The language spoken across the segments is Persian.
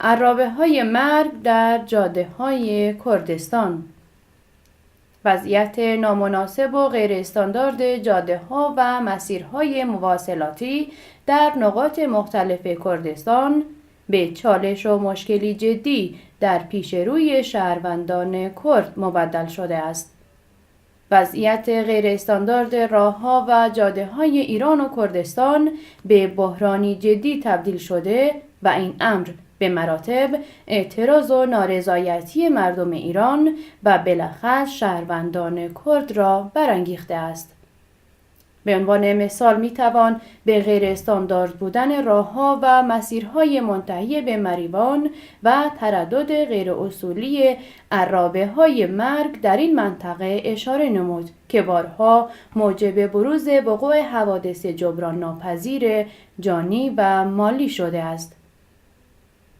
عرابه‌های مرگ در جاده‌های کردستان. وضعیت نامناسب و غیر استاندارد جاده‌ها و مسیرهای مواصلاتی در نقاط مختلف کردستان به چالش و مشکلی جدی در پیش روی شهروندان کرد مبدل شده است. وضعیت غیر استاندارد راه‌ها و جاده‌های ایران و کردستان به بحرانی جدی تبدیل شده و این امر به مراتب اعتراض و نارضایتی مردم ایران و بالاخص شهروندان کرد را برانگیخته است. به عنوان مثال میتوان به غیر استاندارد بودن راه‌ها و مسیرهای منتهی به مریوان و تردد غیر اصولی عرابه‌های مرگ در این منطقه اشاره نمود که بارها موجب بروز وقوع حوادث جبران ناپذیر جانی و مالی شده است.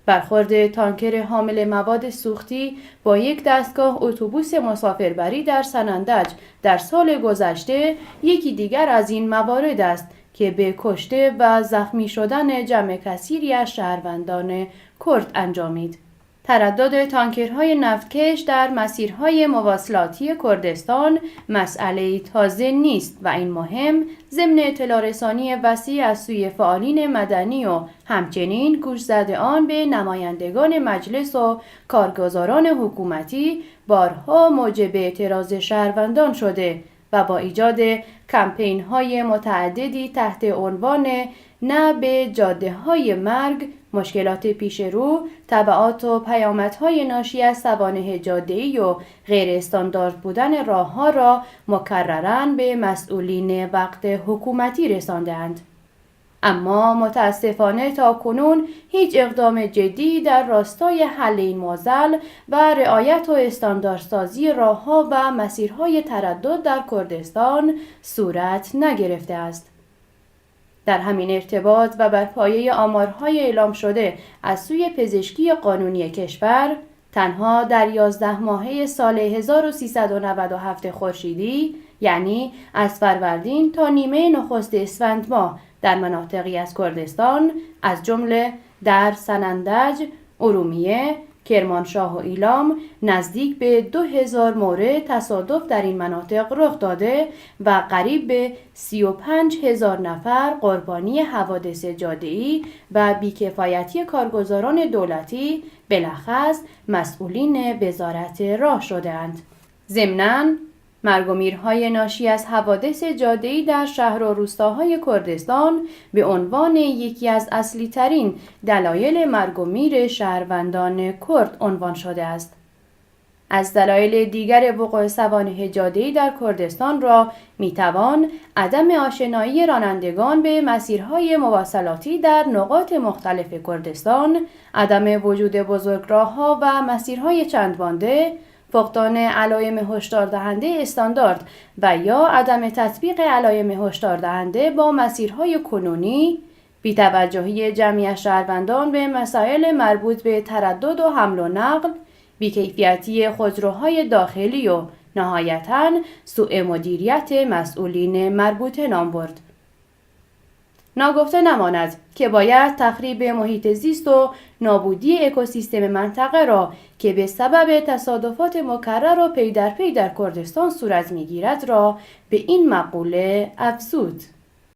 برخورد تانکر حامل مواد سوختی با یک دستگاه اتوبوس مسافربری در سنندج در سال گذشته یکی دیگر از این موارد است که به کشته و زخمی شدن جمع کثیری از شهروندان کرد انجامید. تردد تانکرهای نفتکش در مسیرهای مواصلاتی کردستان مسئله تازه نیست و این مهم ضمن اطلاع رسانی وسیع از سوی فعالین مدنی و همچنین گوش زده آن به نمایندگان مجلس و کارگزاران حکومتی بارها موجب اعتراض شهروندان شده و با ایجاد کمپین‌های متعددی تحت عنوان نه به جاده‌های مرگ، مشکلات پیش رو، تبعات و پیامدهای ناشی از سوانح جاده‌ای و غیر استاندارد بودن راه‌ها را مکرراً به مسئولین وقت حکومتی رساندند. اما متاسفانه تاکنون هیچ اقدام جدی در راستای حل این معضل و رعایت و استانداردسازی راه‌ها و مسیرهای تردد در کردستان صورت نگرفته است. در همین ارتباط و بر پایه آمارهای اعلام شده از سوی پزشکی قانونی کشور، تنها در 11 ماهه سال 1397 خورشیدی، یعنی از فروردین تا نیمه نخست اسفند ماه در مناطقی از کردستان از جمله در سنندج، ارومیه، کرمانشاه و ایلام نزدیک به 2000 مورد تصادف در این مناطق رخ داده و قریب به 35,000 نفر قربانی حوادث جاده‌ای و بیکفایتی کارگزاران دولتی بالاخص مسئولین وزارت راه شدند. ضمناً مرگ و میرهای ناشی از حوادث جاده‌ای در شهر و روستاهای کردستان به عنوان یکی از اصلی ترین دلایل مرگ و میر شهروندان کرد عنوان شده است. از دلایل دیگر وقوع سوانح جاده‌ای در کردستان را میتوان عدم آشنایی رانندگان به مسیرهای مواصلاتی در نقاط مختلف کردستان، عدم وجود بزرگراه‌ها و مسیرهای چندبانده، فقدان علائم هشدار دهنده استاندارد و یا عدم تطبیق علائم هشدار دهنده با مسیرهای کنونی، بی‌توجهی جمعی شهروندان به مسائل مربوط به تردد و حمل و نقل، بی‌کیفیتی خودروهای داخلی و نهایتاً سوء مدیریت مسئولین مربوطه نام برد. ناگفته نماند که باید تخریب محیط زیست و نابودی اکوسیستم منطقه را که به سبب تصادفات مکرر و پی در کردستان صورت می‌گیرد را به این مقوله افزود.